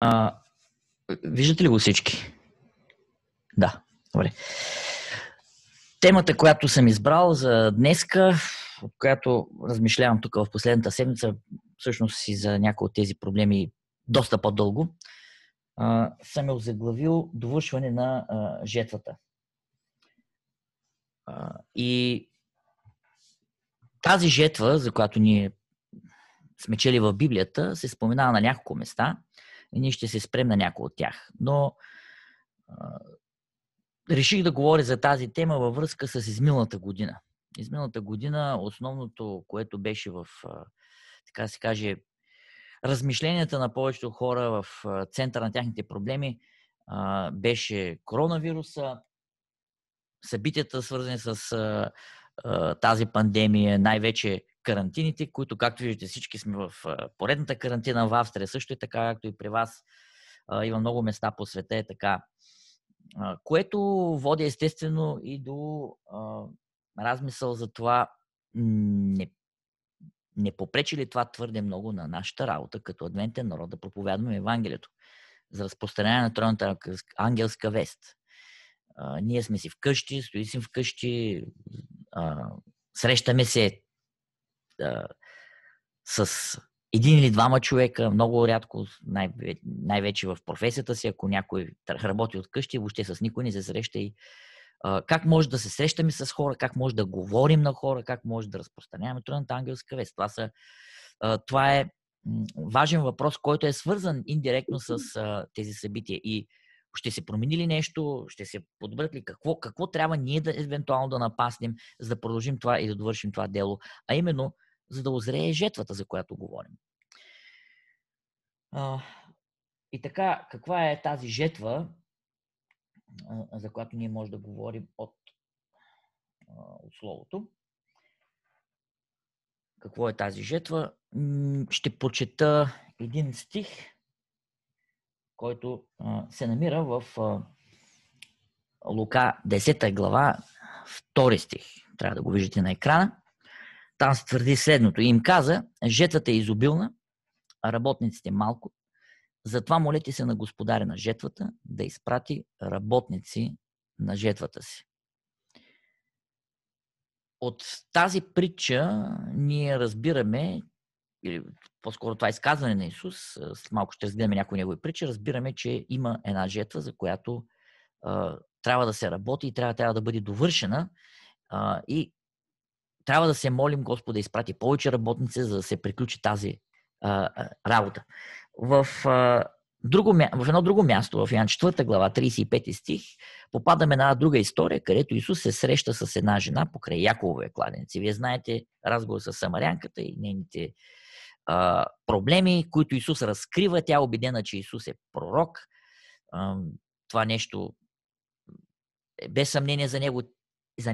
А, Виждате ли го всички? Да, добре. Темата, която съм избрал за днеска, от която размишлявам тук в последната седмица, всъщност и за някои от тези проблеми доста по-дълго, съм я озаглавил довършване на жетвата. И тази жетва, за която ние сме чели в Библията, се споменава на няколко места и ние ще се спрем на някои от тях. Но реших да говоря за тази тема във връзка с изминалата година. Изминалата година основното, което беше в, така да се каже, размишленията на повечето хора в центъра на тяхните проблеми, беше коронавируса, събитията свързани с тази пандемия, най-вече карантините, които, както виждате, всички сме в поредната карантина в Австрия, също е така, както и при вас. Има много места по света, е така. Което води естествено и до размисъл за това, не попречи ли това твърде много на нашата работа като адвентен народ да проповядваме Евангелието за разпространение на тройната ангелска вест. Ние сме си вкъщи, стои си вкъщи, срещаме се с един или двама човека, много рядко, най-вече в професията си, ако някой работи от къщи, въобще с никой не се среща. И как може да се срещаме с хора, как може да говорим на хора, как може да разпространяваме тройната ангелска вест. Това е важен въпрос, който е свързан индиректно с тези събития. И ще се промени ли нещо, ще се подобрят ли, какво трябва ние да евентуално да напаснем, за да продължим това и да довършим това дело, а именно за да озрее жетвата, за която говорим. И така, каква е тази жетва, за която ние може да говорим от Словото? Какво е тази жетва? Ще прочета един стих, който се намира в Лука 10 глава, 2 стих. Трябва да го виждате на екрана. Там се твърди следното. И им каза, жетвата е изобилна, а работниците малко. Затова молете се на господаря на жетвата да изпрати работници на жетвата си. От тази притча ние разбираме, или по-скоро това изказване на Исус, след малко ще разгледаме някои негови притчи, разбираме, че има една жетва, за която трябва да се работи и трябва да бъде довършена и трябва да се молим Господ да изпрати повече работници, за да се приключи тази работа. В едно друго място, в Йоан 4 глава, 35 стих, попадаме на една друга история, където Исус се среща с една жена покрай Якововия кладенец. Вие знаете разговор с самарянката и нейните проблеми, които Исус разкрива. Тя е убедена, че Исус е пророк. Това нещо е без съмнение за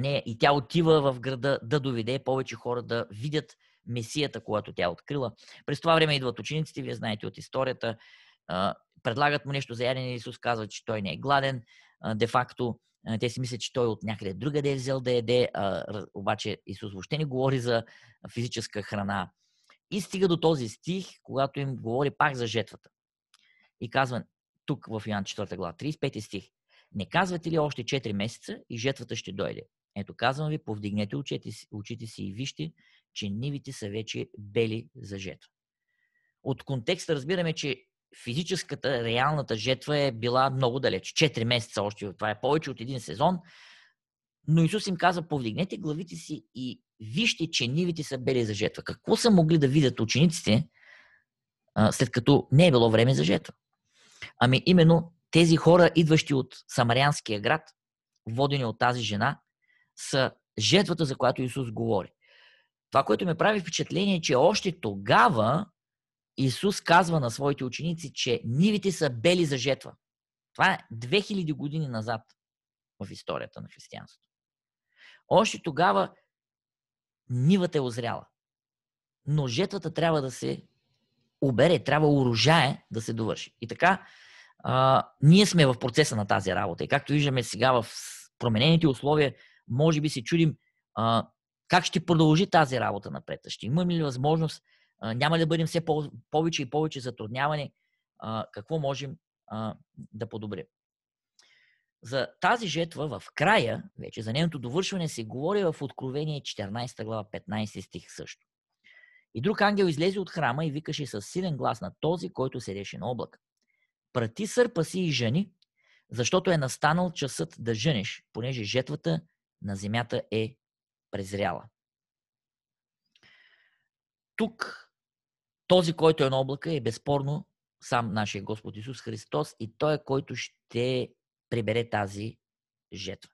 нея и тя отива в града да доведе повече хора да видят Месията, когато тя е открила. През това време идват учениците, вие знаете от историята, предлагат му нещо за ядене, Исус казва, че той не е гладен. Де-факто, те си мислят, че той от някъде другаде е взел да яде, обаче Исус въобще не говори за физическа храна. И стига до този стих, когато им говори пак за жетвата. И казва тук в Йоан 4 глава, 35 стих. Не казвате ли още 4 месеца и жетвата ще дойде? Ето казвам ви, повдигнете очите си и вижте, че нивите са вече бели за жетва. От контекста разбираме, че физическата, реалната жетва е била много далеч. 4 месеца още, това е повече от един сезон. Но Исус им казва, повдигнете главите си и вижте, че нивите са бели за жетва. Какво са могли да видят учениците, след като не е било време за жетва? Ами именно тези хора, идващи от Самарянския град, водени от тази жена, са жетвата, за която Исус говори. Това, което ме прави впечатление, е, че още тогава Исус казва на своите ученици, че нивите са бели за жетва. Това е 2000 години назад в историята на християнството. Още тогава нивата е озряла. Но жетвата трябва да се обере, трябва урожае да се довърши. И така, ние сме в процеса на тази работа. И както виждаме сега в променените условия, може би се чудим как ще продължи тази работа напред. Ще имаме ли възможност, няма ли да бъдем все повече и повече затруднявани, какво можем да подобрим. За тази жетва в края, вече за нейното довършване, се говори в Откровение 14 глава, 15 стих също. И друг ангел излезе от храма и викаше със силен глас на този, който седеше на облака: прати сърпа си и жени, защото е настанал часът да женеш, понеже жетвата на земята е презряла. Тук този, който е на облака, е безспорно сам нашия Господ Исус Христос и Той е, който ще прибере тази жетва.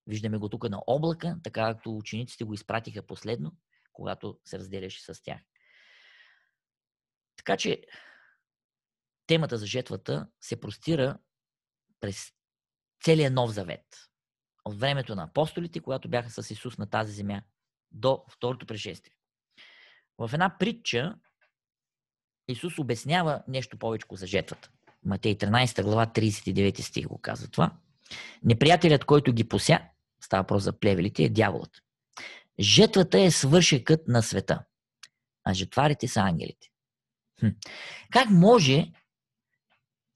Виждаме го тук на облака, така както учениците го изпратиха последно, когато се разделяше с тях. Така че темата за жетвата се простира през целия Нов Завет. От времето на апостолите, когато бяха с Исус на тази земя, до второто пришествие. В една притча Исус обяснява нещо повече за жетвата. Матей 13 глава, 39 стих го казва това. Неприятелят, който ги пося, става въпрос за плевелите, е дяволът. Жетвата е свършекът на света, а жетварите са ангелите. Как може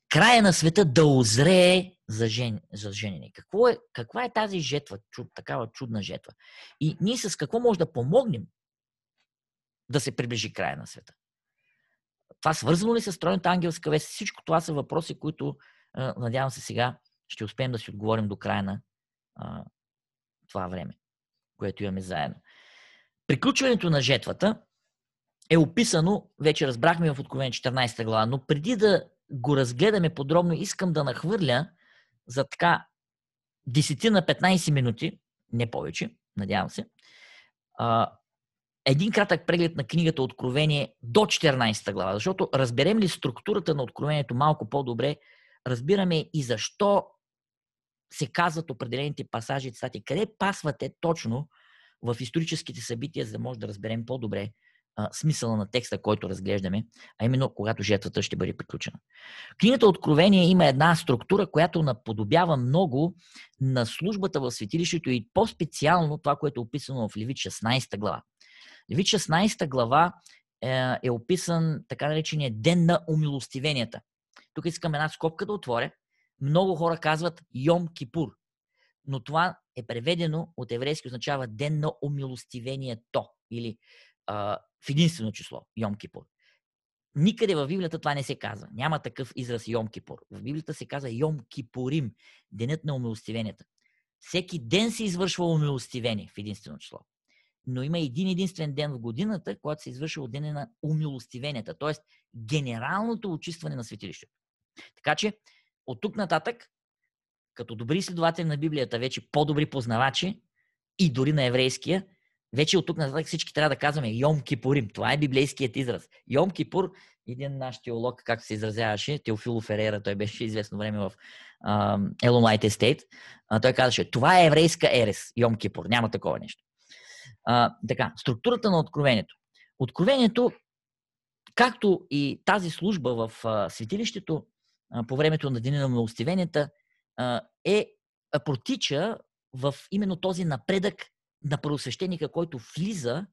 края на света да озрее за женене? Каква е тази жетва, такава чудна жетва? И ние с какво може да помогнем да се приближи края на света? Това свързано ли с тройната ангелска вест? Всичко това са въпроси, които надявам се сега ще успеем да си отговорим до края на това време, което имаме заедно. Приключването на жетвата е описано, вече разбрахме в Откровение 14 глава, но преди да го разгледаме подробно, искам да нахвърля за така 10 на 15 минути, не повече, надявам се, един кратък преглед на книгата Откровение до 14 глава, защото разберем ли структурата на Откровението малко по-добре, разбираме и защо се казват определените пасажи и цитати, къде пасвате точно в историческите събития, за да може да разберем по-добре смисъла на текста, който разглеждаме, а именно когато жетвата ще бъде приключена. Книгата Откровение има една структура, която наподобява много на службата в светилището и по-специално това, което е описано в Левит 16 глава. Левит 16 глава е описан така наречения ден на умилостивенията. Тук искам една скобка да отворя. Много хора казват Йом Кипур, но това е преведено от еврейски, означава ден на умилостивението или в единствено число Йом Кипур. Никъде в Библията това не се казва. Няма такъв израз Йом Кипур. В Библията се казва Йом Кипурим, денят на умилостивенията. Всеки ден се извършва умилостивение в единствено число. Но има един единствен ден в годината, когато се извършва от деня на умилостивенията, т.е. генералното очистване на светилището. Така че от тук нататък, като добри изследователи на Библията, вече по-добри познавачи и дори на еврейския, вече от тук нататък всички трябва да казваме Йом Кипурим. Това е библейският израз. Йом Кипур, един наш теолог, както се изразяваше, Теофило Ферера, той беше известно време в Еломайт Естейт, той казваше, това е еврейска ерес, Йом Кипур, няма такова нещо. Така, структурата на Откровението. Откровението, както и тази служба в светилището по времето на Деня на милостивенията, протича в именно този напредък на първосвещеника, който влиза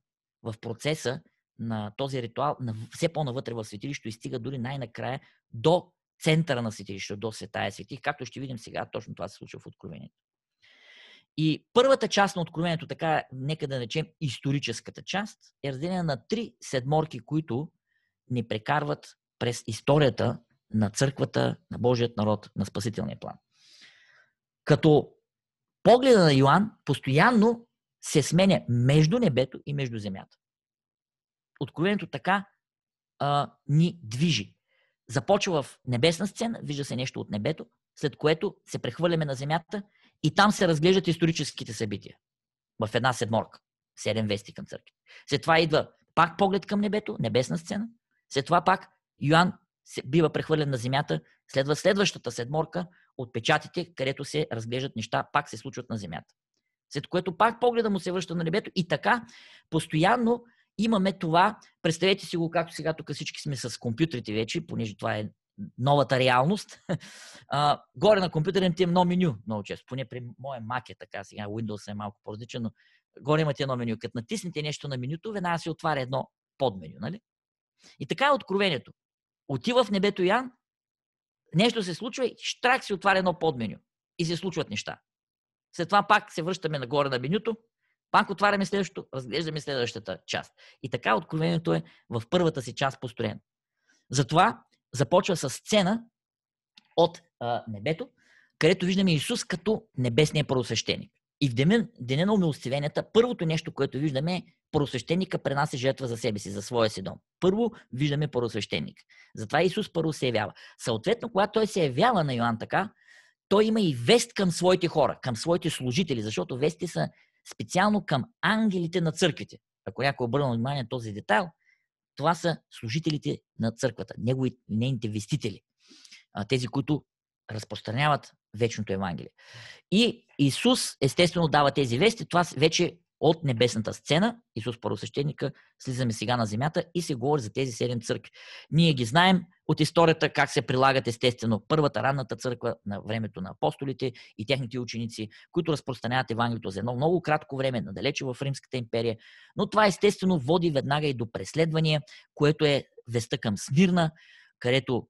в процеса на този ритуал все по-навътре в светилището и стига дори най-накрая до центъра на светилището, до Светая светих, както ще видим сега, точно това се случва в Откровението. И първата част на Откровението, така нека да наречем историческата част, е разделена на 3 седморки, които ни прекарват през историята на църквата, на Божият народ, на спасителния план. Като погледа на Йоан постоянно се сменя между небето и между земята. Откровението така ни движи. Започва в небесна сцена, вижда се нещо от небето, след което се прехвърляме на земята и там се разглеждат историческите събития. В една седморка. 7 вести към църкви. След това идва пак поглед към небето, небесна сцена. След това пак Йоан бива прехвърлен на земята. Следва следващата седморка от печатите, където се разглеждат неща, пак се случват на земята. След което пак погледа му се връща на небето и така постоянно имаме това. Представете си го, както сега тук всички сме с компютрите вече, понеже това е новата реалност. Горе на компютъра имате едно меню много често. Поне при моя Mac е така, сега Windows е малко по-различен, но горе имате едно меню. Като натиснете нещо на менюто, веднага се отваря едно подменю. Нали? И така е Откровението. Отива в небето Йоан, нещо се случва и штрак се отваря едно подменю. И се случват неща. След това пак се връщаме нагоре на менюто, пак отваряме следващото, разглеждаме следващата част. И така откровението е в първата си част построено. Затова започва с сцена от небето, където виждаме Исус като небесния първосвещеник. И в деня на умилостивенията, първото нещо, което виждаме е първосвещеника пренася жертва за себе си, за своя си дом. Първо виждаме първосвещеник. Затова Исус първо се явява. Съответно, когато той се явява на Йоан така, той има и вест към своите хора, към своите служители, защото вестите са специално към ангелите на църквите. Ако някой обърна внимание на този детайл, това са служителите на църквата, нейните вестители, тези, които разпространяват вечното Евангелие. И Исус естествено дава тези вести, това вече от небесната сцена, Исус първосвещеника, слизаме сега на земята и се говори за тези 7 църкви. Ние ги знаем от историята как се прилагат естествено първата ранната църква на времето на апостолите и техните ученици, които разпространяват Евангелието за едно много кратко време, надалече в Римската империя. Но това естествено води веднага и до преследвания, което е веста към Смирна, където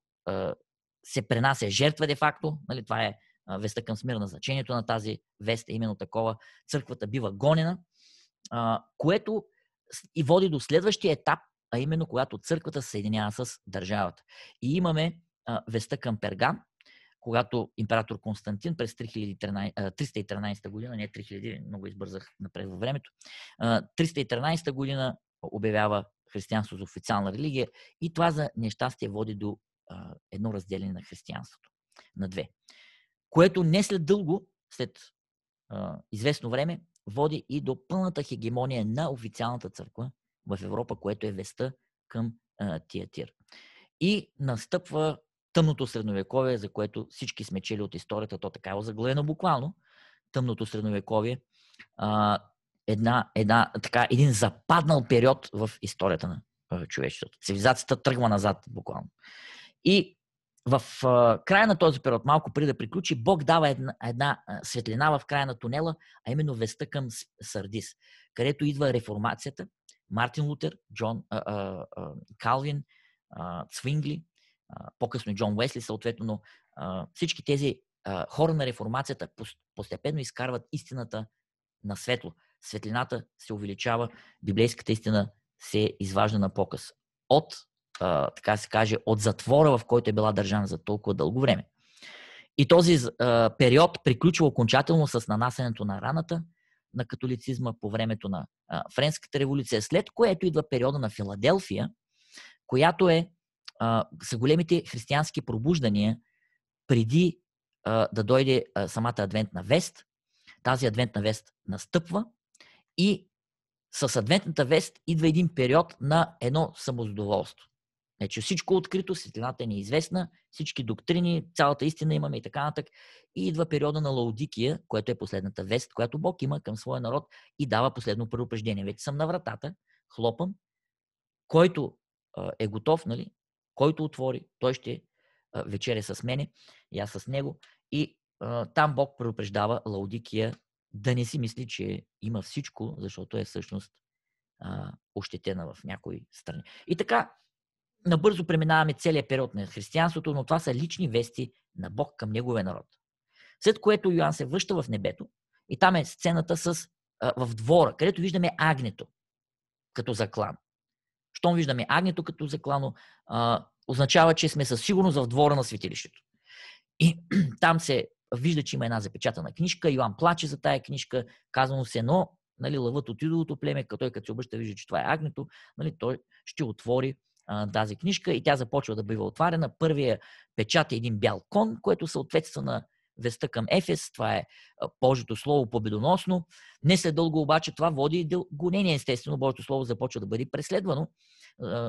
се пренася жертва де-факто. Нали, това е веста към Смирна. Значението на тази вест е именно такова. Църквата бива гонена, което и води до следващия етап, а именно когато църквата се съединява с държавата. И имаме веста към Пергам, когато император Константин през 313 година, не 3000, много избързах напред във времето, 313 година обявява християнство за официална религия и това за нещастие води до едно разделение на християнството на две. Което не след дълго, след известно време, води и до пълната хегемония на официалната църква в Европа, което е веста към Тиатир. И настъпва тъмното средновековие, за което всички сме чели от историята, то така е озаглавено буквално. Тъмното средновековие, един западнал период в историята на човечеството. Цивилизацията тръгва назад буквално. И в края на този период, малко преди да приключи, Бог дава една светлина в края на тунела, а именно веста към Сардис, където идва реформацията. Мартин Лутер, Калвин, Цвингли, по-късно Джон Уесли, съответно, но всички тези хора на реформацията постепенно изкарват истината на светло. Светлината се увеличава, библейската истина се изважда на показ. Така се каже, от затвора, в който е била държана за толкова дълго време. И този период приключва окончателно с нанасенето на раната на католицизма по времето на Френската революция, след което идва периода на Филаделфия, която са големите християнски пробуждания преди да дойде самата адвентна вест. Тази адвентна вест настъпва и с адвентната вест идва един период на едно самозадоволство. Значи всичко открито, светлината е неизвестна, всички доктрини, цялата истина имаме и така нататък. И идва периода на Лаодикия, което е последната вест, която Бог има към своя народ и дава последно предупреждение. Вече съм на вратата, хлопам, който е готов, нали? Който отвори, той ще вечеря с мене и аз с него. И там Бог предупреждава Лаодикия да не си мисли, че има всичко, защото е всъщност ощетена в някои страни. И така, набързо преминаваме целият период на християнството, но това са лични вести на Бог към неговия народ. След което Йоан се връща в небето и там е сцената в двора, където виждаме агнето като заклан. Щом виждаме агнето като заклано, означава, че сме със сигурност в двора на светилището. И там се вижда, че има една запечатана книжка. Йоан плаче за тая книжка, казано се, но нали, лъвът от Юдовото племе, като се обръща, вижда, че това е агнето, нали, той ще отвори тази книжка и тя започва да бива отварена. Първия печат е един бял кон, което съответства на веста към Ефес. Това е Божието слово победоносно. Не след дълго обаче това води до гонение. Естествено, Божието слово започва да бъде преследвано,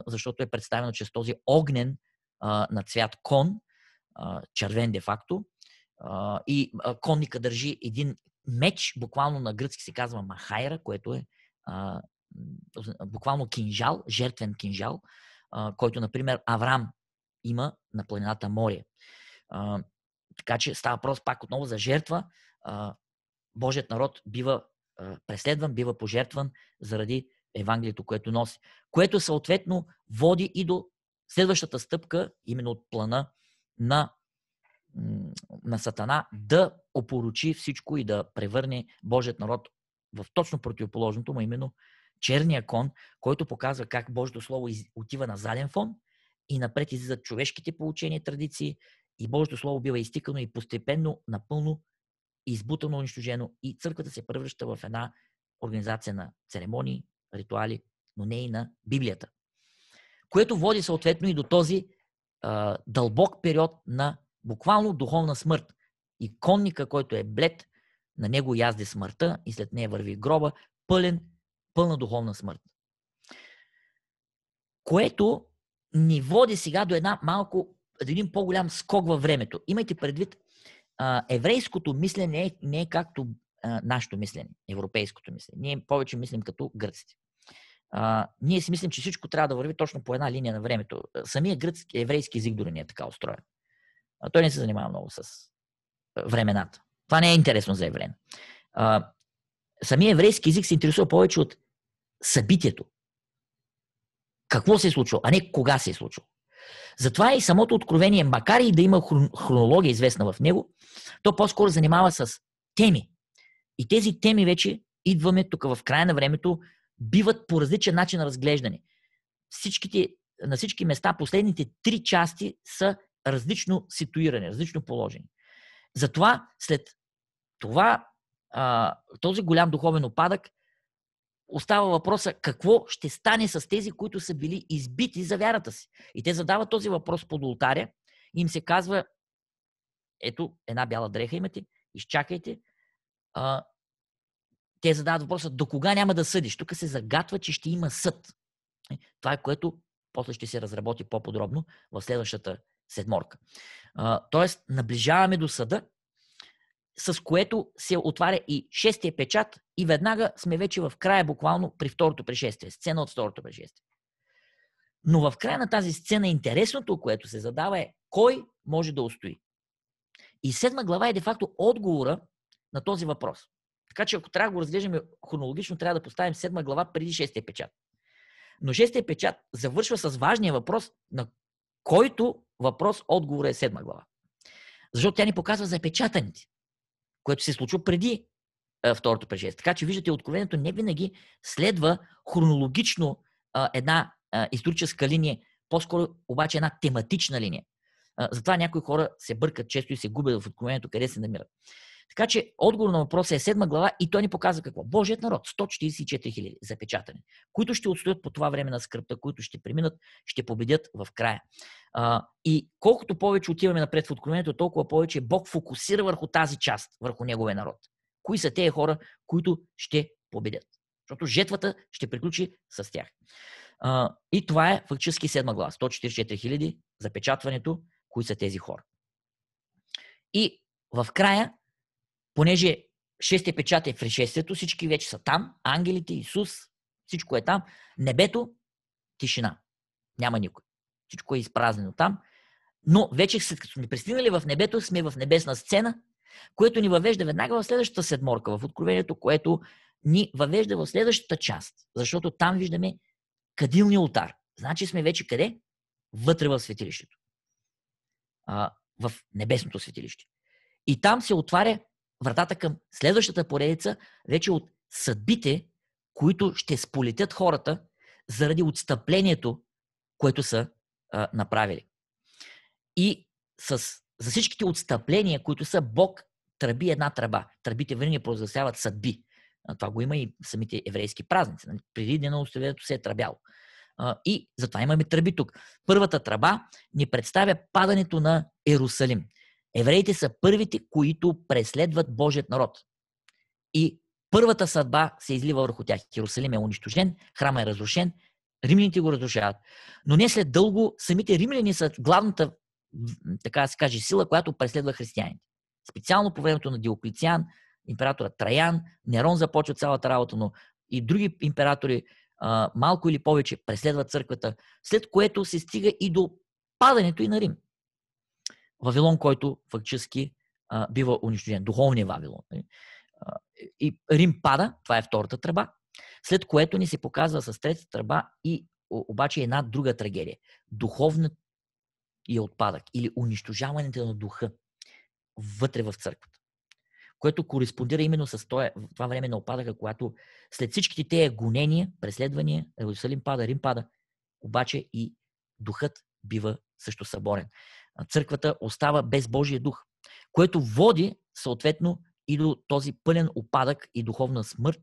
защото е представено чрез този огнен на цвят кон, червен де-факто. И конника държи един меч, буквално на гръцки се казва махайра, което е буквално кинжал, жертвен кинжал, който, например, Авраам има на планината Мория. Така че става въпрос пак отново за жертва. Божият народ бива преследван, бива пожертван заради Евангелието, което носи. Което съответно води и до следващата стъпка, именно от плана на Сатана, да опорочи всичко и да превърне Божият народ в точно противоположното му, именно черния кон, който показва как Божието Слово отива на заден фон и напред излизат човешките поучения, традиции и Божието Слово бива изтикано и постепенно напълно избутано, унищожено и църквата се превръща в една организация на церемонии, ритуали, но не и на Библията. Което води съответно и до този дълбок период на буквално духовна смърт. И конника, който е блед, на него язде смъртта и след нея върви гроба, пълна духовна смърт. Което ни води сега до един по-голям скок във времето. Имайте предвид, еврейското мислене не е както нашето мислене, европейското мислене. Ние повече мислим като гръците. Ние си мислим, че всичко трябва да върви точно по една линия на времето. Самия гръцки, еврейски език дори не е така устроен. Той не се занимава много с времената. Това не е интересно за евреин. Самия еврейски език се интересува повече от събитието. Какво се е случило, а не кога се е случило. Затова и самото откровение, макар и да има хронология известна в него, то по-скоро занимава с теми. И тези теми вече идваме тук в края на времето, биват по различен начин разглеждани. На всички места последните 3 части са различно ситуирани, различно положени. Затова след това този голям духовен упадък остава въпроса какво ще стане с тези, които са били избити за вярата си. И те задават този въпрос под олтаря и им се казва: ето, една бяла дреха имате, изчакайте. Те задават въпроса: до кога няма да съдиш? Тук се загатва, че ще има съд. Това е, което после ще се разработи по-подробно в следващата седморка. Тоест, наближаваме до съда, с което се отваря и 6-тия печат и веднага сме вече в края, буквално при второто пришествие. Сцена от второто пришествие. Но в края на тази сцена интересното, което се задава, е кой може да устои. И 7 глава е де-факто отговора на този въпрос. Така че ако трябва да го разглеждаме хронологично, трябва да поставим 7 глава преди 6-тия печат. Но 6-тия печат завършва с важния въпрос, на който въпрос отговор е 7 глава. Защото тя ни показва запечатаните, което се случва преди второто пришествие. Така че виждате, откровението не винаги следва хронологично една историческа линия, по-скоро обаче една тематична линия. Затова някои хора се бъркат често и се губят в откровението, къде се намират. Така че отговор на въпроса е 7 глава и той ни показва какво. Божият народ, 144 000 запечатани, които ще отстоят по това време на скръпта, които ще преминат, ще победят в края. И колкото повече отиваме напред в откровението, толкова повече Бог фокусира върху тази част, върху неговия народ. Кои са тези хора, които ще победят? Защото жетвата ще приключи с тях. И това е фактически 7 глава. 144 000 запечатването, кои са тези хора. И в края, понеже 6-тия печат е в пришествието, всички вече са там, ангелите, Исус, всичко е там. Небето, тишина. Няма никой. Всичко е изпразнено там. Но вече след като сме пристигнали в небето, сме в небесна сцена, което ни въвежда веднага в следващата седморка, в Откровението, което ни въвежда в следващата част. Защото там виждаме кадилния олтар. Значи сме вече къде? Вътре в светилището. В небесното светилище. И там се отваря вратата към следващата поредица, вече от съдбите, които ще сполетят хората заради отстъплението, което са направили. И за всичките отстъпления, които са, Бог тръби една тръба. Тръбите винаги провъзгласяват съдби. Това го има и в самите еврейски празници. Преди ден на Установението се е тръбяло. И затова имаме тръби тук. Първата тръба ни представя падането на Йерусалим. Евреите са първите, които преследват Божият народ. И първата съдба се излива върху тях. Йерусалим е унищожен, храма е разрушен, римляните го разрушават. Но не след дълго, самите римляни са главната, така да се каже, сила, която преследва християните. Специално по времето на Диоклециан, императора Траян, Нерон започва цялата работа, но и други императори малко или повече преследват църквата, след което се стига и до падането и на Рим. Вавилон, който фактически бива унищожен. Духовният Вавилон. И Рим пада, това е втората тръба, след което ни се показва с третата тръба и обаче една друга трагедия. Духовният отпадък или унищожаването на духа вътре в църквата, което кореспондира именно с това време на опадъка, когато след всичките тези гонения, преследвания, Иерусалим пада, Рим пада, обаче и духът бива също съборен. Църквата остава без Божия дух, което води съответно и до този пълен опадък и духовна смърт,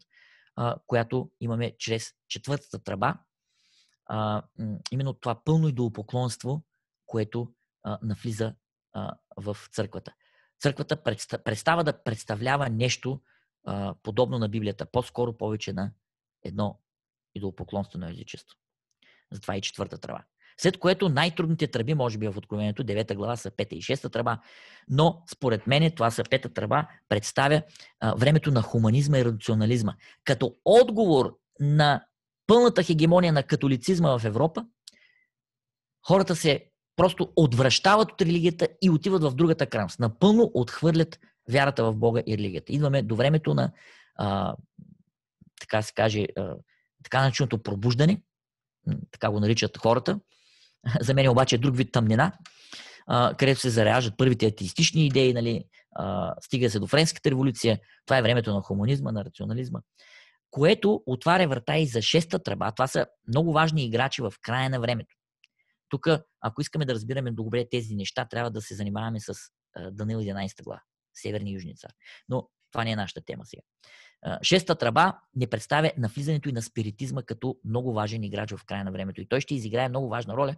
която имаме чрез четвъртата тръба. Именно това пълно идолопоклонство, което навлиза в църквата. Църквата престава да представлява нещо подобно на Библията, по-скоро повече на едно идолопоклонствено езичество. Затова и четвърта тръба. След което най-трудните тръби, може би в Откровението, 9 глава са 5 и 6 тръба, но според мен това са 5 тръба, представя времето на хуманизма и рационализма. Като отговор на пълната хегемония на католицизма в Европа, хората се просто отвръщават от религията и отиват в другата крайност. Напълно отхвърлят вярата в Бога и религията. Идваме до времето на така се каже, така нареченото пробуждане, така го наричат хората. За мен обаче е друг вид тъмнина, където се заряждат първите атеистични идеи, нали, стига се до Френската революция. Това е времето на хуманизма, на рационализма, което отваря врата и за шеста тръба. Това са много важни играчи в края на времето. Тук, ако искаме да разбираме добре тези неща, трябва да се занимаваме с Даниил 11 глава, Северни и Южни цар. Но това не е нашата тема сега. Шеста тръба не представя навлизането и на спиритизма като много важен играч в края на времето. И той ще изиграе много важна роля,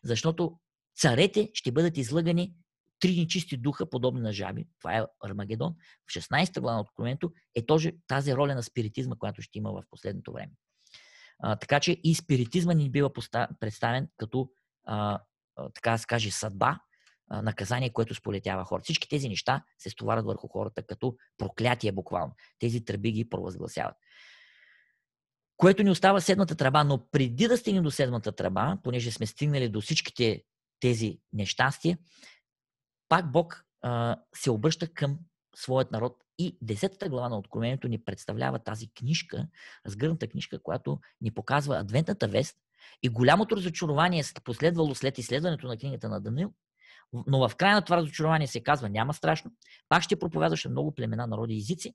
защото царете ще бъдат излъгани три нечисти духа, подобни на жаби. Това е Армагедон. В 16 глава на Откровението е тази роля на спиритизма, която ще има в последното време. Така че и спиритизма ни бива представен като така да се каже съдба, наказание, което сполетява хората. Всички тези неща се стоварят върху хората като проклятие буквално. Тези тръби ги провъзгласяват. Което ни остава седмата тръба, но преди да стигнем до седмата тръба, понеже сме стигнали до всичките тези нещастия, пак Бог се обръща към своят народ и 10-та глава на Откровението ни представлява тази книжка, разгърната книжка, която ни показва адвентната вест и голямото разочарование последвало след изследването на книгата на Даниил, но в края на това разочарование се казва, няма страшно, пак ще проповядваш много племена, народи и езици.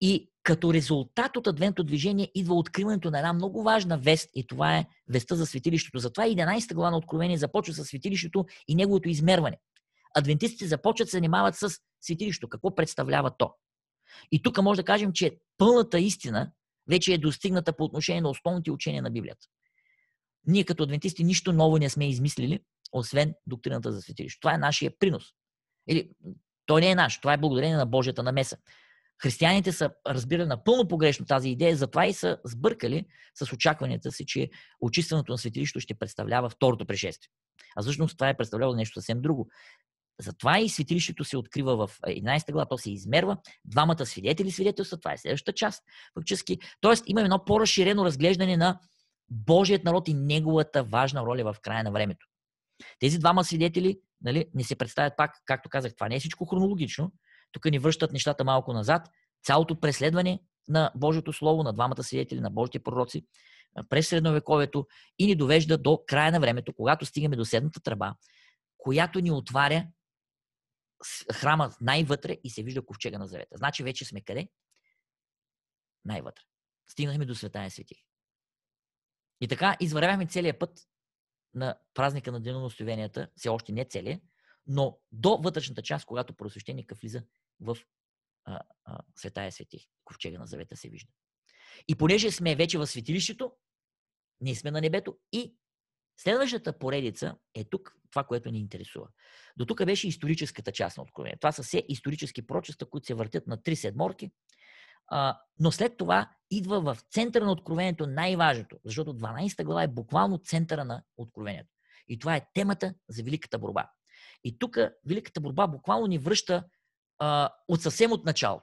И като резултат от адвентното движение идва откриването на една много важна вест и това е вестта за светилището. Затова 11 глава на Откровение започва с светилището и неговото измерване. Адвентистите започват да се занимават с светилището, какво представлява то. И тук може да кажем, че пълната истина вече е достигната по отношение на основните учения на Библията. Ние като адвентисти нищо ново не сме измислили, освен доктрината за светилището. Това е нашия принос. Или той не е наш, това е благодарение на Божията намеса. Християните са разбирали напълно погрешно тази идея, затова и са сбъркали с очакванията си, че очистването на светилището ще представлява второто пришествие. А всъщност това е представлявало нещо съвсем друго. Затова и светилището се открива в 11 глава, то се измерва. Двамата свидетели свидетелства, това е следващата част. Фактически. Тоест има едно по-разширено разглеждане на Божият народ и неговата важна роля в края на времето. Тези двама свидетели, нали, не се представят пак, както казах, това не е всичко хронологично. Тук ни връщат нещата малко назад. Цялото преследване на Божието Слово, на двамата свидетели, на Божите пророци, през средновековието и ни довежда до края на времето, когато стигаме до седмата тръба, която ни отваря храма най-вътре и се вижда ковчега на завета. Значи вече сме къде? Най-вътре. Стигнахме до Светая светих. И така извървяхме целият път на празника на деноносновенията, все още не целия, но до вътрешната част, когато просвещеника влиза в Светая светих. Ковчега на завета се вижда. И понеже сме вече в светилището, ние сме на небето и следващата поредица е тук това, което ни интересува. До тук беше историческата част на Откровението. Това са все исторически пророчества, които се въртят на 3 седморки, но след това идва в центъра на Откровението най-важното, защото 12 глава е буквално центъра на Откровението. И това е темата за Великата борба. И тук Великата борба буквално ни връща от съвсем от начало,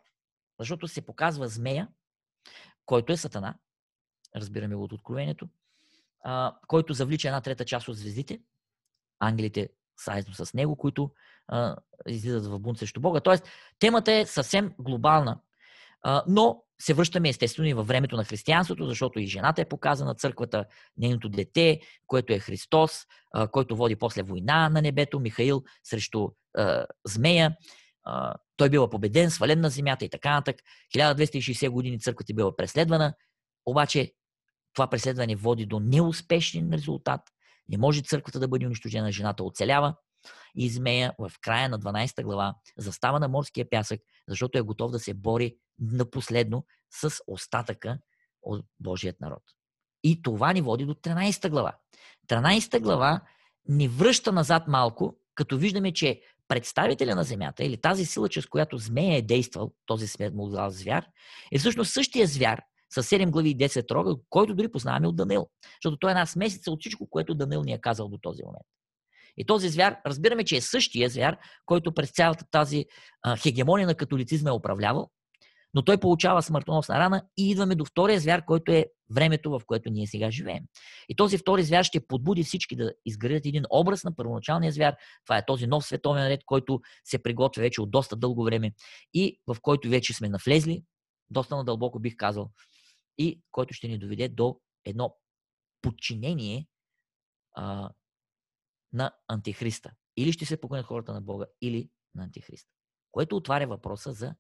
защото се показва змея, който е Сатана, разбираме го от Откровението, който завлича една трета част от звездите, ангелите заедно с него, които излизат в бунт срещу Бога. Тоест, темата е съвсем глобална, но се връщаме естествено и във времето на християнството, защото и жената е показана, църквата, нейното дете, което е Христос, който води после война на небето, Михаил срещу змея. Той бил победен, свален на земята и така нататък. 1260 години църквата е била преследвана, обаче това преследване води до неуспешен резултат. Не може църквата да бъде унищожена, жената оцелява и змея в края на 12 глава застава на морския пясък, защото е готов да се бори напоследно с остатъка от Божият народ. И това ни води до 13 глава. 13 глава ни връща назад малко, като виждаме, че представителя на земята или тази сила, чрез която змея е действал, този смертмоглав звяр, е всъщност същия звяр с 7 глави и 10 рога, който дори познаваме от Даниил. Защото той е една смесица от всичко, което Даниил ни е казал до този момент. И този звяр, разбираме, че е същия звяр, който през цялата тази хегемония на католицизма е управлявал, но той получава смъртоносна рана и идваме до втория звяр, който е времето, в което ние сега живеем. И този втори звяр ще подбуди всички да изградят един образ на първоначалния звяр. Това е този нов световен ред, който се приготвя вече от доста дълго време и в който вече сме навлезли, доста надълбоко бих казал, и който ще ни доведе до едно подчинение на Антихриста. Или ще се поклонят хората на Бога, или на Антихриста. Което отваря въпроса за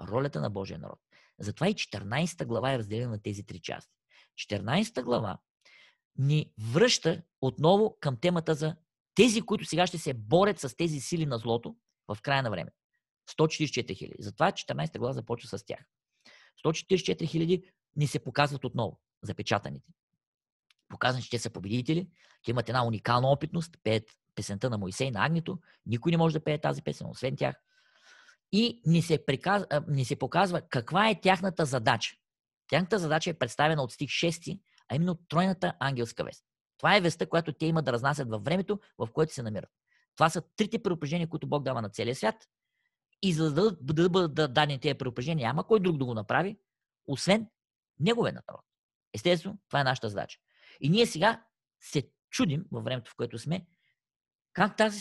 ролята на Божия народ. Затова и 14 глава е разделена на тези три части. 14 глава ни връща отново към темата за тези, които сега ще се борят с тези сили на злото в края на време. 144 хиляди. Затова 14 глава започва с тях. 144 хиляди ни се показват отново, запечатаните. Показват, че те са победители, те имат една уникална опитност, пеят песента на Моисей, на Агнето. Никой не може да пее тази песен, освен тях. И ни се показва каква е тяхната задача. Тяхната задача е представена от стих 6, а именно тройната ангелска вест. Това е вестта, която те имат да разнасят във времето, в което се намират. Това са трите предупреждения, които Бог дава на целия свят. И за да бъдат дадени тези предупреждения, няма кой друг да го направи, освен неговия народ. Естествено, това е нашата задача. И ние сега се чудим във времето, в което сме, как тази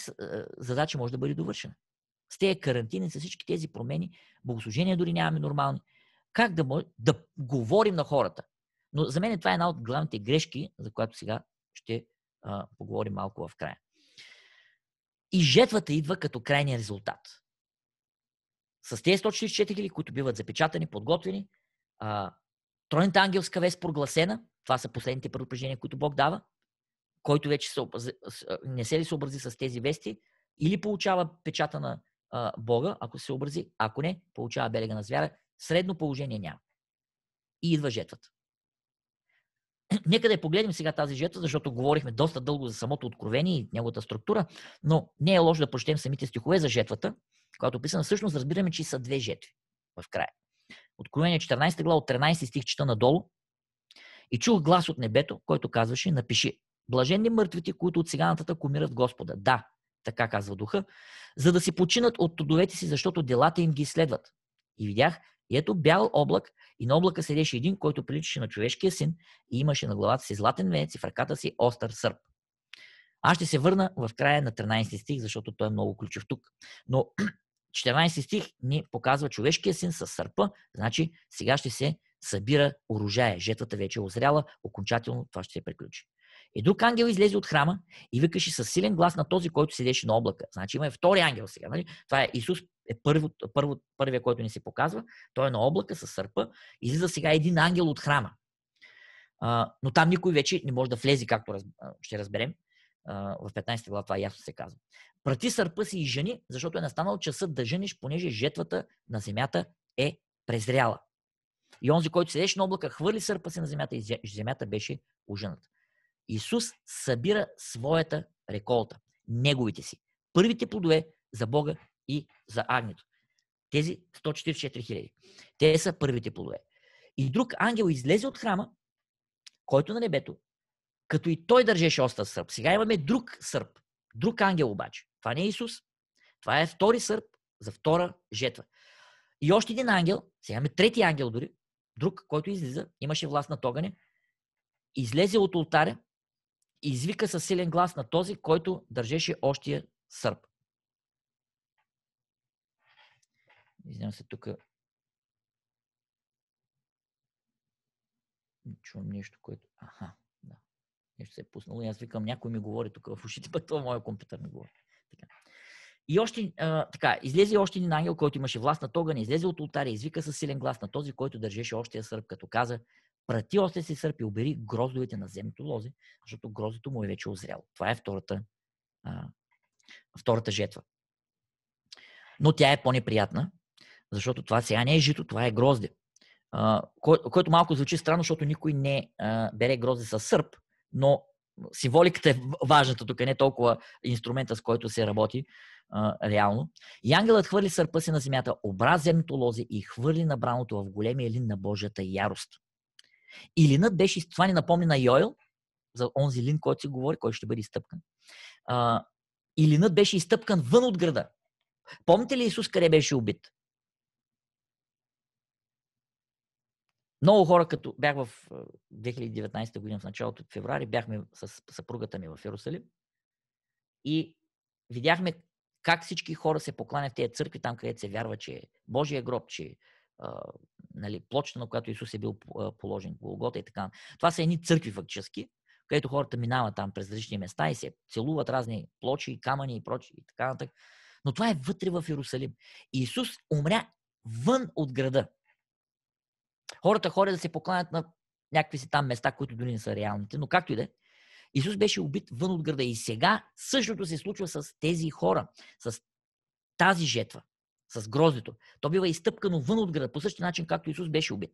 задача може да бъде довършена. С тези карантини, с всички тези промени, богослужения дори нямаме нормални. Как да говорим на хората? Но за мен това е една от главните грешки, за която сега ще поговорим малко в края. И жетвата идва като крайния резултат. С тези 144 хиляди, които биват запечатани, подготвени, тройната ангелска вест прогласена, това са последните предупреждения, които Бог дава, който вече не се ли съобрази с тези вести, или получава печата на Бога, ако се съобрази, ако не, получава белега на звяра, средно положение няма. И идва жетвата. Нека да я погледнем сега тази жетва, защото говорихме доста дълго за самото откровение и неговата структура, но не е лошо да прочетем самите стихове за жетвата, която описана. Всъщност разбираме, че са две жетви в края. Откровение 14 глава от 13 стих чета надолу. И чух глас от небето, който казваше: напиши: блаженни мъртвите, които от сега нататък умират в Господа. Да, така казва Духа, за да си починат от трудовете си, защото делата им ги следват. И видях, и ето бял облак, и на облака седеше един, който приличаше на човешкия син, и имаше на главата си златен венец и в ръката си остър сърп. Аз ще се върна в края на 13 стих, защото той е много ключов тук. Но 14 стих ни показва човешкия син с сърпа, значи сега ще се събира оружие. Жетвата вече е озряла, окончателно това ще се приключи. И друг ангел излезе от храма и викаше със силен глас на този, който седеше на облака. Значи има втори ангел сега. Нали? Това е Исус, е първия, който ни се показва. Той е на облака с сърпа. Излиза сега един ангел от храма. Но там никой вече не може да влезе, както ще разберем. В 15 глава това ясно се казва. Прати сърпа си и жени, защото е настанал часът да жениш, понеже жетвата на земята е презряла. И онзи, който седеше на облака, хвърли сърпа си на земята и земята беше ожъната. Исус събира своята реколта, неговите си. Първите плодове за Бога и за Агнето. Тези 144 хиляди. Те са първите плодове. И друг ангел излезе от храма, който на небето, като и той държеше остър сърп. Сега имаме друг сърп. Друг ангел обаче. Това не е Исус. Това е втори сърп за втора жетва. И още един ангел, сега имаме трети ангел дори, друг, който излиза, имаше власт над огъня, излезе от олтаря и извика със силен глас на този, който държеше общия сърп. Извинявам се тук. чувам нещо, което... Аха, да. Нещо се е пуснало и аз викам, някой ми говори тук в ушите, пък това моя компютър ми говори. Така. И още, така, излезе още един ангел, който имаше власт над огъня, излезе от ултаря, извика със силен глас на този, който държеше още сърп, като каза: прати още си сърп и обери гроздовете на земното лозе, защото гроздето му е вече озряло. Това е втората жетва. Но тя е по-неприятна, защото това сега не е жито, това е грозде. Което малко звучи странно, защото никой не бере грозде с сърп, но символиката е важната тук, не толкова инструмента, с който се работи реално. И ангелът хвърли сърпа си на земята, обра земното лозе и хвърли набраното в големия лин на Божията ярост. И линът беше, това ни напомни на Йоел, за онзи лин, който си говори, който ще бъде изтъпкан. И линът беше изтъпкан вън от града. Помните ли Исус къде беше убит? Много хора, като бях в 2019 година, в началото от февруари, бяхме с съпругата ми в Йерусалим и видяхме как всички хора се покланят в тези църкви, там където се вярва, че е Божия гроб, че плочата, на която Исус е бил положен, Голгота и така. Това са едни църкви фактически, където хората минават там през различни места и се целуват разни плочи, камъни и прочи и така нататък. Но това е вътре в Йерусалим. И Исус умря вън от града. Хората ходят да се покланят на някакви си там места, които дори не са реалните, но както и да е, Исус беше убит вън от града. И сега същото се случва с тези хора, с тази жетва, с гроздето. То бива изтъпкано вън от града, по същия начин, както Исус беше убит.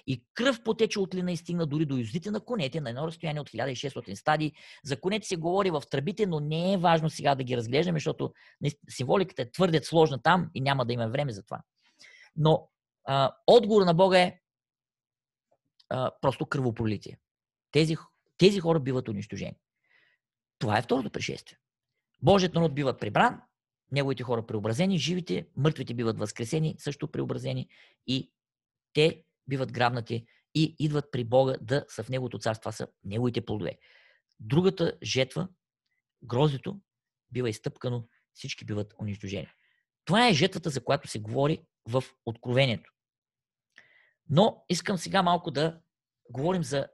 И кръв потече от лина и стигна дори до юздите на конете на едно разстояние от 1600 стадии. За конете се говори в тръбите, но не е важно сега да ги разглеждаме, защото символиката е твърде сложна там и няма да има време за това. Но отговор на Бога е просто кръвопролитие. Тези хора биват унищожени. Това е второто пришествие. Божият народ бива прибран, неговите хора преобразени, живите, мъртвите биват възкресени, също преобразени и те биват грабнати и идват при Бога да са в Неговото царство. Това са Неговите плодове. Другата жетва, гроздето, бива изтъпкано, всички биват унищожени. Това е жетвата, за която се говори в Откровението. Но искам сега малко да говорим за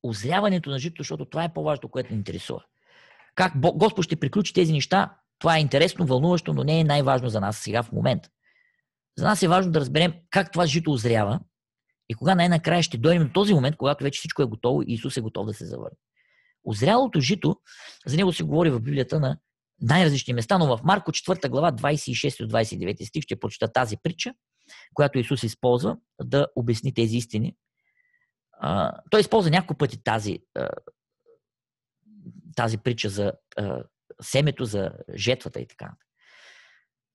озряването на житото, защото това е по-важното, което ни интересува. Как Господ ще приключи тези неща, това е интересно, вълнуващо, но не е най-важно за нас сега в момента. За нас е важно да разберем как това жито озрява и кога най-накрая ще дойдем до този момент, когато вече всичко е готово и Исус е готов да се завърне. Озрялото жито, за него се говори в Библията на най-различни места, но в Марко 4 глава 26-29 стих ще прочита тази притча, която Исус използва да обясни тези истини. Той използва няколко пъти тази притча за семето, за жетвата и така.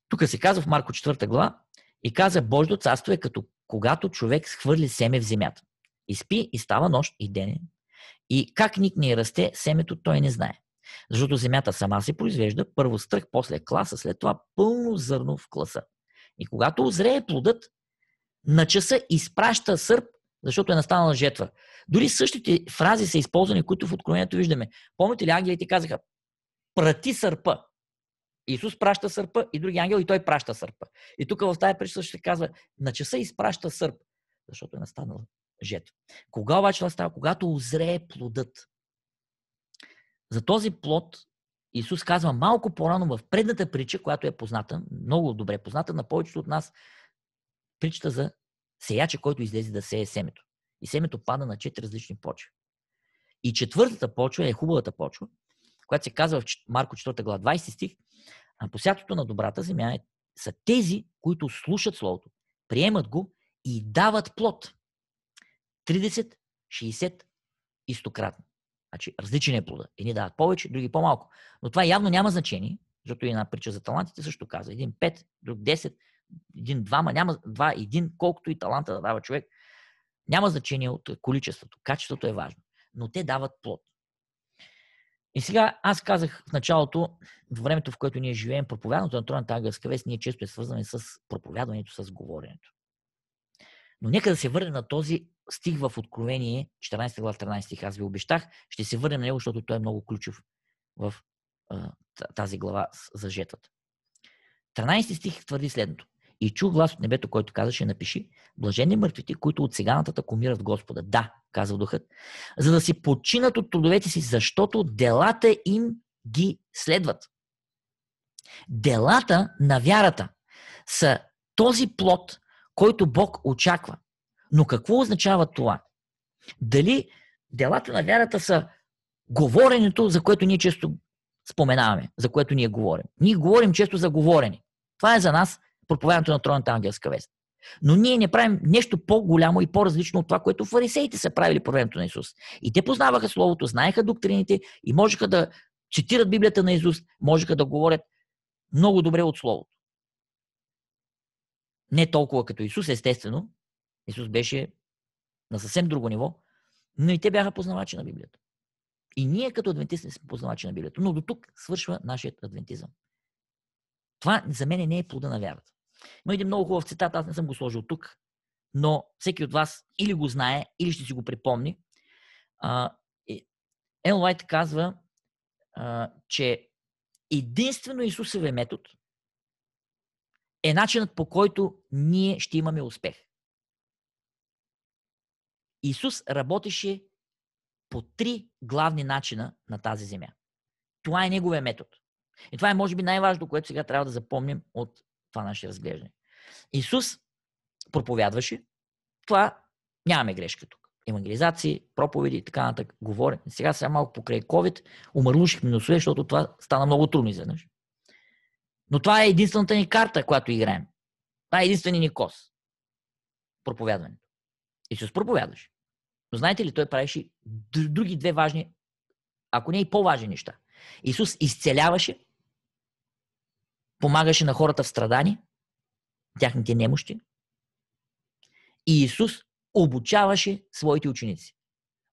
Тук се казва в Марко 4 глава: и каза: Божието царство е като когато човек схвърли семе в земята. И спи, и става нощ и ден. И как никне и расте семето, той не знае. Защото земята сама се произвежда, първо стръх, после класа, след това пълно зърно в класа. И когато озрее плодът, на часа изпраща сърп, защото е настанала жетва. Дори същите фрази са използвани, които в Откровението виждаме. Помните ли, ангелите казаха: прати сърпа. Исус праща сърпа и други ангел и той праща сърпа. И тук в тази притча ще казва: на часа изпраща сърп, защото е настанала жетва. Кога обаче това става? Когато озрее плодът. За този плод Исус казва малко по-рано в предната притча, която е позната, много добре позната на повечето от нас, притчата за сеяча, който излезе да сее семето. И семето пада на 4 различни почви. И четвъртата почва е хубавата почва, която се казва в Марко 4 глава 20 стих: а посятото на добрата земя са тези, които слушат Словото, приемат го и дават плод. 30, 60 и 100-кратно. Значи различен е плода. Едни дават повече, други по-малко. Но това явно няма значение, защото и една притча за талантите също казва: един 5, друг 10, един 2, няма 2, един, колкото и таланта да дава човек. Няма значение от количеството. Качеството е важно. Но те дават плод. И сега аз казах в началото, в времето, в което ние живеем, проповядването на Тройната ангелска вест, ние често е свързваме с проповядването, с говоренето. Но нека да се върнем на този стих в Откровение, 14 глава 13 стих. Аз ви обещах, ще се върнем на него, защото той е много ключов в тази глава за жетвата. 13 стих твърди следното: И чух глас от небето, който казаше: напиши: блажени мъртвите, които от сега нататък умират в Господа. Да, казва Духът, за да си починат от трудовете си, защото делата им ги следват. Делата на вярата са този плод, който Бог очаква. Но какво означава това? Дали делата на вярата са говоренето, за което ние често споменаваме, за което ние говорим? Ние говорим често за говорене. Това е за нас проповядането на тройната ангелска вест. Но ние не правим нещо по-голямо и по-различно от това, което фарисеите са правили по времето на Исус. И те познаваха Словото, знаеха доктрините и можеха да цитират Библията на Исус, можеха да говорят много добре от Словото. Не толкова като Исус, естествено. Исус беше на съвсем друго ниво, но и те бяха познавачи на Библията. И ние като адвентисти сме познавачи на Библията. Но до тук свършва нашият адвентизъм. Това за мен не е плода на вярата. Има един много хубав цитат, аз не съм го сложил тук, но всеки от вас или го знае, или ще си го припомни. Елън Уайт казва, че единствено Исусовия метод е начинът, по който ние ще имаме успех. Исус работеше по 3 главни начина на тази земя. Това е неговия метод. И това е, може би, най-важното, което сега трябва да запомним от това наше разглеждане. Исус проповядваше. Това нямаме грешка тук. Евангелизации, проповеди и така нататък. Говорим. Сега малко покрай COVID умърлушихме носове, защото това стана много трудно изведнъж. Но това е единствената ни карта, която играем. Това е единствения ни кос. Проповядването. Исус проповядваше. Но знаете ли, той правеше други 2 важни, ако не и по-важни неща. Исус изцеляваше, помагаше на хората в страдания, тяхните немощи. И Исус обучаваше своите ученици.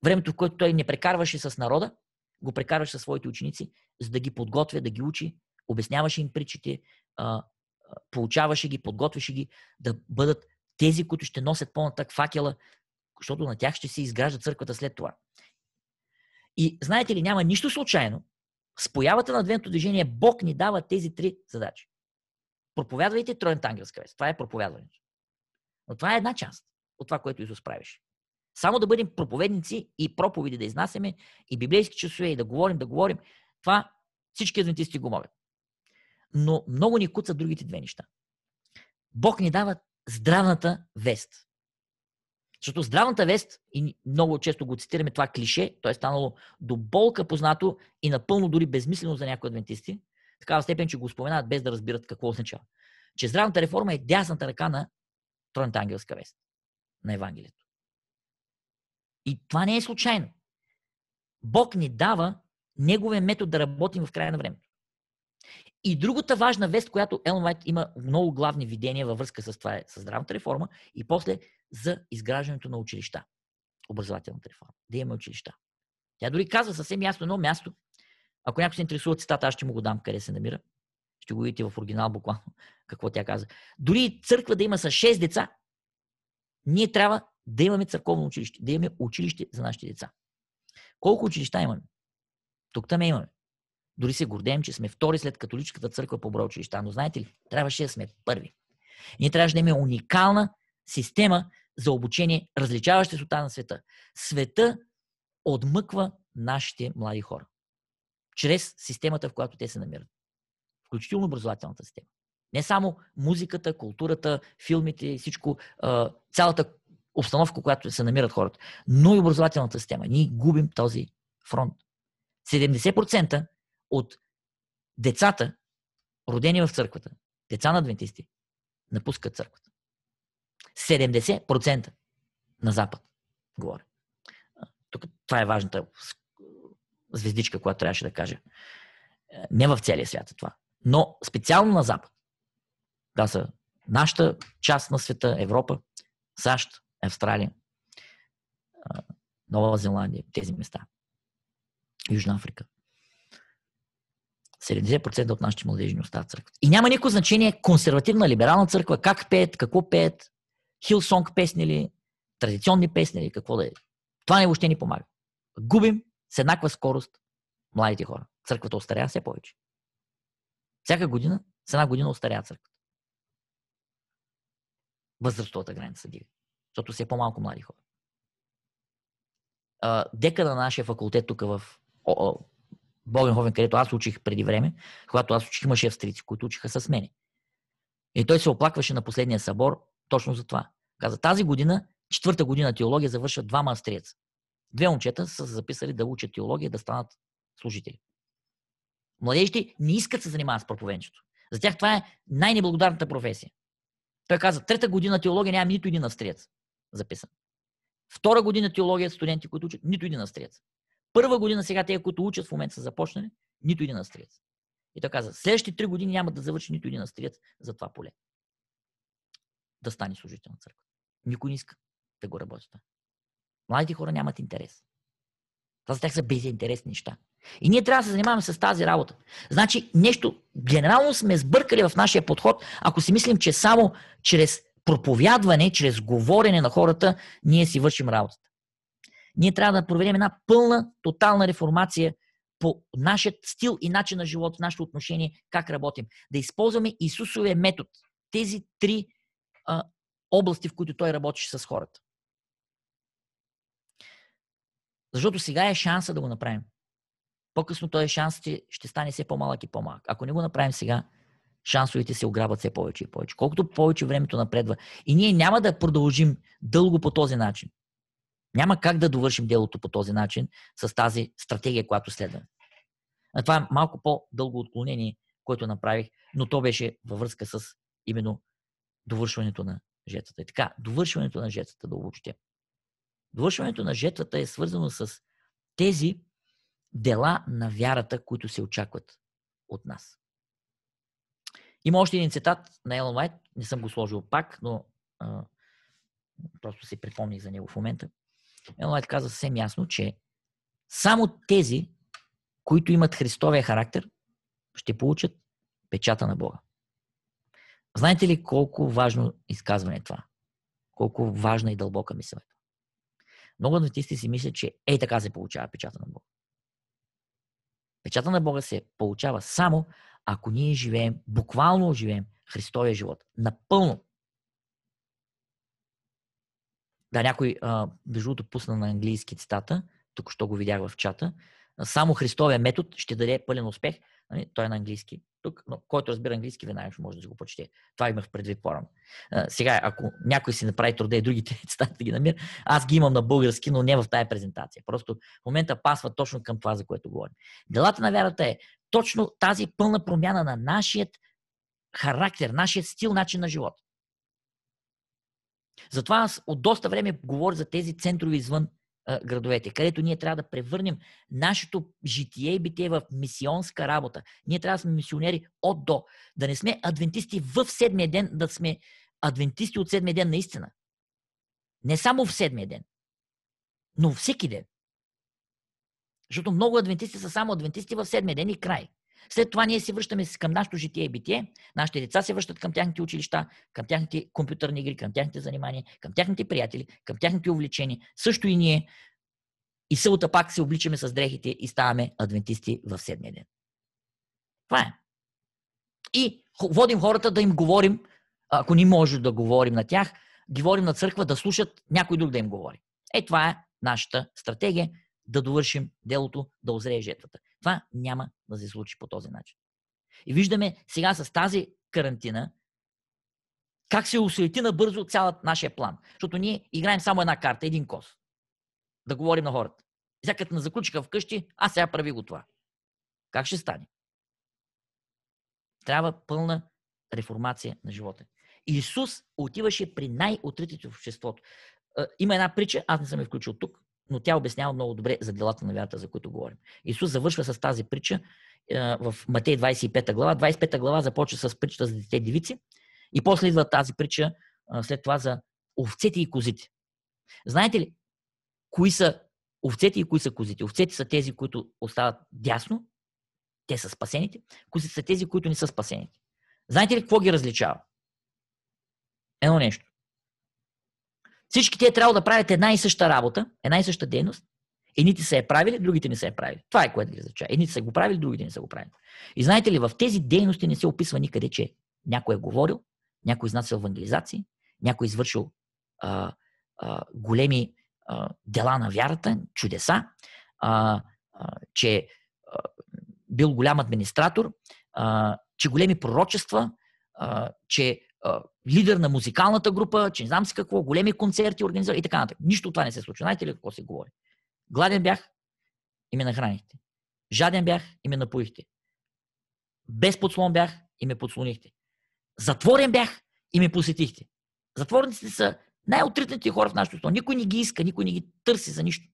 Времето, в което той не прекарваше с народа, го прекарваше със своите ученици, за да ги подготвя, да ги учи, обясняваше им притчите, получаваше ги, подготвяше ги да бъдат тези, които ще носят по-нататък факела, защото на тях ще се изгражда църквата след това. И знаете ли, няма нищо случайно. С появата на Адвентното движение Бог ни дава тези 3 задачи. Проповядвайте тройната ангелска вест. Това е проповядването. Но това е една част от това, което Исус правеше. Само да бъдем проповедници и проповеди да изнасяме, и библейски часове, и да говорим. Това всички адвентисти го могат. Но много ни куцат другите 2 неща. Бог ни дава здравната вест. Защото здравната вест, и много често го цитираме това клише, то е станало до болка познато и напълно дори безмислено за някои адвентисти, такава степен, че го споменават без да разбират какво означава. Че здравната реформа е дясната ръка на тройната ангелска вест, на Евангелието. И това не е случайно. Бог ни дава неговия метод да работим в края на времето. И другата важна вест, която Елън Уайт има много главни видения във връзка с това, е със здравната реформа и после за изграждането на училища. Образователната реформа. Да имаме училища. Тя дори казва съвсем ясно едно място. Ако някой се интересува цитата, аз ще му го дам къде се намира. Ще го видите в оригинал буквално какво тя каза. Дори църква да има с 6 деца, ние трябва да имаме църковно училище, да имаме училище за нашите деца. Колко училища имаме? Тук-там имаме. Дори се гордеем, че сме 2 след католическата църква по брой училища. Но знаете ли, трябваше да сме 1. Ние трябваше да имаме уникална система за обучение, различаваща се от тази на света. Света отмъква нашите млади хора. Чрез системата, в която те се намират. Включително образователната система. Не само музиката, културата, филмите и всичко, цялата обстановка, в която се намират хората, но и образователната система. Ние губим този фронт. 70% от децата, родени в църквата, деца на адвентисти, напускат църквата. 70% на Запад, говоря. Тук това е важната звездичка, която трябваше да кажа. Не в целия свят е това, но специално на Запад. Това са нашата част на света, Европа, САЩ, Австралия, Нова Зеландия, тези места. Южна Африка. 70% от нашите младежи не остават църквата. И няма никакво значение консервативна, либерална църква, как пеят, какво пеят, хилсонг песни ли, традиционни песни ли, какво да е. Това не въобще ни помага. Губим с еднаква скорост младите хора. Църквата остарява все повече. Всяка година, с една година остарява църквата. възрастовата граница се дига. Защото все по-малко млади хора. Декана на нашия факултет тук в Богенховен, където аз учих преди време, когато аз учих, имаше австрийци, които учиха с мене. И той се оплакваше на последния събор точно за това. Каза, тази година, 4-та година теология, завършват 2 австриеца. 2 момчета са се записали да учат теология, да станат служители. Младежите не искат да се занимават с проповедничество. За тях това е най-неблагодарната професия. Той каза, 3-та година теология няма нито един австриец записан. 2-та година теология студенти, които учат, нито един австриец. 1-та година сега тези, които учат в момента са започнали, нито един австриец. И той каза, следващите 3 години няма да завърши нито един австриец за това поле. Да стане служител на църква. Никой не иска да го работи. Младите хора нямат интерес. Това за тях са безинтересни неща. И ние трябва да се занимаваме с тази работа. Значи нещо, генерално сме сбъркали в нашия подход, ако си мислим, че само чрез проповядване, чрез говорене на хората, ние си вършим работата. Ние трябва да проведем една пълна, тотална реформация по нашия стил и начин на живот, нашето отношение, как работим. Да използваме Исусовия метод. Тези 3 области, в които той работеше с хората. Защото сега е шанса да го направим. По-късно този шанс ще стане все по-малък и по-малък. Ако не го направим сега, шансовете се ограбват все повече и повече. Колкото повече времето напредва. И ние няма да продължим дълго по този начин. Няма как да довършим делото по този начин с тази стратегия, която следваме. Това е малко по-дълго отклонение, което направих, но то беше във връзка с именно довършването на жетвата. И така, довършването на жетвата, да обобщя. Довършването на жетвата е свързано с тези дела на вярата, които се очакват от нас. Има още един цитат на Елън Уайт, не съм го сложил пак, но просто се припомних за него в момента. Елън Уайт каза съвсем ясно, че само тези, които имат Христовия характер, ще получат печата на Бога. Знаете ли колко важно изказване е това? Колко важна и дълбока мисъл е това? Много адвентисти си мислят, че така се получава печата на Бога. Печата на Бога се получава само ако ние живеем, буквално живеем Христовия живот. Напълно. Да, някой между другото пусна на английски цитата, тук що го видях в чата. Само Христовия метод ще даде пълен успех. Той е на английски. Тук, но който разбира английски, веднага ще може да го прочете. Това имах предвид по-рано. Сега, ако някой си направи труда и другите цитати да ги намира, аз ги имам на български, но не в тая презентация. Просто в момента пасва точно към това, за което говорим. Делата на вярата е точно тази пълна промяна на нашият характер, нашият стил, начин на живот. Затова аз от доста време говоря за тези центрове извън градовете, където ние трябва да превърнем нашето житие и битие в мисионска работа. Ние трябва да сме мисионери от до. Да не сме адвентисти в седмия ден, да сме адвентисти от седмия ден наистина. Не само в седмия ден, но всеки ден. Защото много адвентисти са само адвентисти в седмия ден и край. След това ние се връщаме към нашето житие и битие, нашите деца се връщат към тяхните училища, към тяхните компютърни игри, към тяхните занимания, към тяхните приятели, към тяхните увлечения. Също и ние и сълта пак се обличаме с дрехите и ставаме адвентисти в седмия ден. Това е. И водим хората да им говорим, ако не може да говорим на тях, ги водим на църква да слушат някой друг да им говори. Това е нашата стратегия, да довършим делото, да озрее жетвата. Това няма да се случи по този начин. И виждаме сега с тази карантина как се осуети набързо цялата нашия план. Защото ние играем само една карта, един кос. Да говорим на хората. И сега като ме заключиха вкъщи, аз сега прави го това. Как ще стане? Трябва пълна реформация на живота. Исус отиваше при най-отритите в обществото. Има една притча, аз не съм я включил тук, но тя обяснява много добре за делата на вярата, за които говорим. Исус завършва с тази притча в Матей 25 глава. 25 глава започва с притчата за дете девици и после идва тази притча след това за овцете и козите. Знаете ли, кои са овцете и кои са козите? Овцете са тези, които остават дясно, те са спасените. Козите са тези, които не са спасените. Знаете ли какво ги различава? Едно нещо. Всички те трябва да правят една и съща работа, една и съща дейност. Едните са я правили, другите не са я правили. Това е което ги различава. Едните са го правили, другите не са го правили. И знаете ли, в тези дейности не се описва никъде, че някой е говорил, някой изнасял евангелизации, някой извършил големи дела на вярата, чудеса, че бил голям администратор, че големи пророчества, че лидер на музикалната група, че не знам си какво, големи концерти организира и така нататък. Нищо от това не се случва. Знаете ли какво се говори? Гладен бях и ме нахранихте. Жаден бях и ме напоихте. Без подслон бях и ме подслонихте. Затворен бях и ме посетихте. Затворниците са най-отритните хора в нашото общество. Никой не ги иска, никой не ги търси за нищо.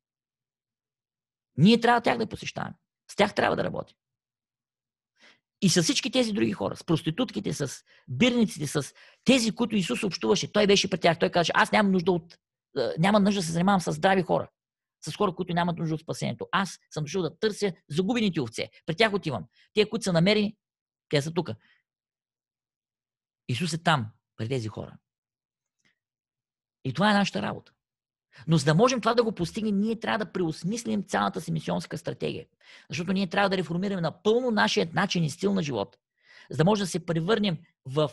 Ние трябва тях да посещаваме. С тях трябва да работим. И с всички тези други хора, с проститутките, с бирниците, с тези, които Исус общуваше, той беше при тях. Той казваше, аз няма нужда да се занимавам с здрави хора, с хора, които нямат нужда от спасението. Аз съм дошъл да търся загубените овце. При тях отивам. Те, които са намерени, те са тук. Исус е там, при тези хора. И това е нашата работа. Но за да можем това да го постигнем, ние трябва да преосмислим цялата си мисионска стратегия. Защото ние трябва да реформираме напълно нашия начин и стил на живот. За да може да се превърнем в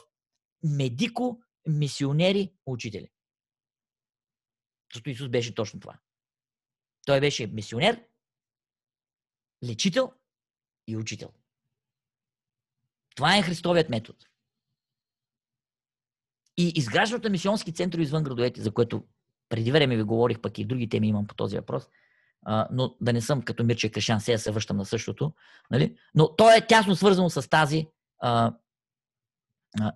медико-мисионери учители. Защото Исус беше точно това. Той беше мисионер, лечител и учител. Това е Христовият метод. И изграждането на мисионски центрове извън градовете, за което преди време ви говорих, пък и други теми имам по този въпрос, но да не съм като Мирча Кришан, сега се връщам на същото, нали? Но то е тясно свързано с тази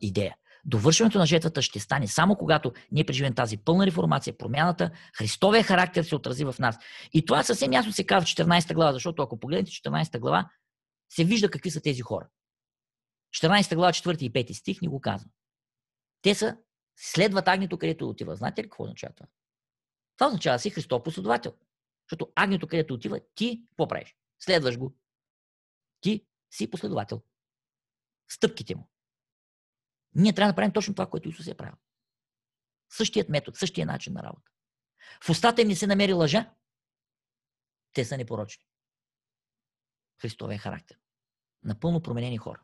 идея. Довършването на жетвата ще стане само когато ние преживеем тази пълна реформация, промяната, Христовия характер се отрази в нас. И това съвсем ясно се казва в 14 глава, защото ако погледнете 14 глава, се вижда какви са тези хора. 14 глава, 4 и 5 стих ни го казва. Те следват агнето, където отива. Знаете ли какво означава това? Това означава да си Христов последовател. Защото агнето, където отива, ти какво правиш? Следваш го. Ти си последовател. Стъпките му. Ние трябва да правим точно това, което Исус е правил. Същият метод, същия начин на работа. В устата им не се намери лъжа. Те са непорочни. Христовия характер. Напълно променени хора.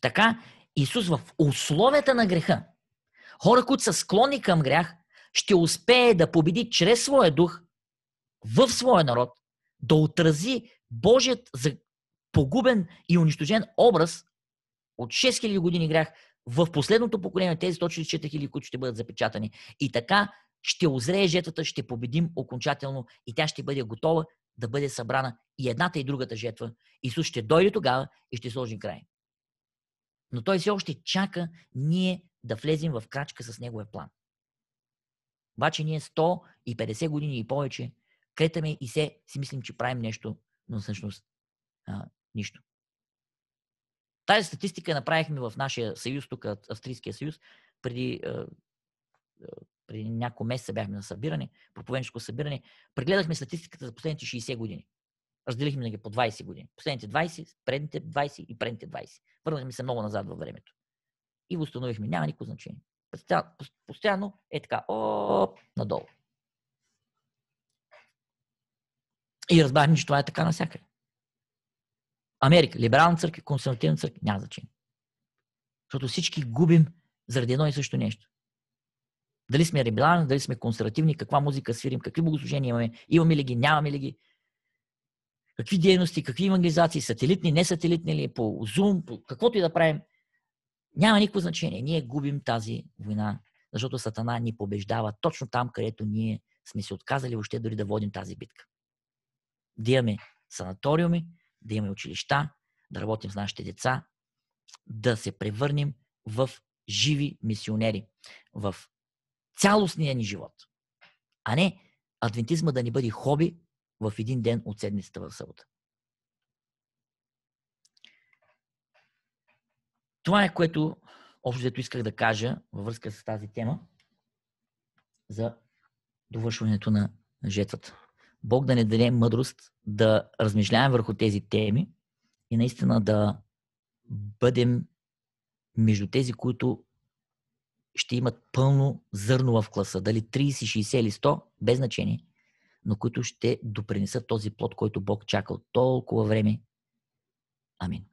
Така Исус в условията на греха, хора, които са склонни към грях, ще успее да победи чрез своя дух в своя народ, да отрази Божият погубен и унищожен образ от 6000 години грях в последното поколение, тези 144 000, които ще бъдат запечатани. И така ще озрее жетвата, ще победим окончателно и тя ще бъде готова да бъде събрана и едната и другата жетва. Исус ще дойде тогава и ще сложи край. Но той все още чака ние да влезем в крачка с неговия план. Обаче ние 150 години и повече кретаме и си мислим, че правим нещо, но всъщност нищо. Тази статистика направихме в нашия съюз, тук Австрийския съюз, преди няколко месеца бяхме на събиране, проповедническо събиране. Прегледахме статистиката за последните 60 години. Разделихме ги по 20 години. Последните 20, предните 20 и предните 20. Върнахме се много назад във времето. И го установихме. Няма никакво значение. Постоянно е така, надолу. И разбрахме, че това е така навсякъде. Америка, либерална църква, консервативна църква, няма значение. Защото всички губим заради едно и също нещо. Дали сме либерални, дали сме консервативни, каква музика свирим, какви богослужения имаме ли ги, нямаме ли ги, какви дейности, какви евангелизации, сателитни, несателитни ли, по Zoom, по каквото и да правим, няма никакво значение. Ние губим тази война, защото Сатана ни побеждава точно там, където ние сме се отказали въобще дори да водим тази битка. Да имаме санаториуми, да имаме училища, да работим с нашите деца, да се превърнем в живи мисионери, в цялостния ни живот. А не адвентизма да ни бъде хоби в един ден от седмицата в събота. Това е, което общо исках да кажа във връзка с тази тема за довършването на жетвата. Бог да ни даде мъдрост да размишляваме върху тези теми и наистина да бъдем между тези, които ще имат пълно зърно в класа. Дали 30, 60 или 100, без значение, но които ще допринесат този плод, който Бог чакал толкова време. Амин.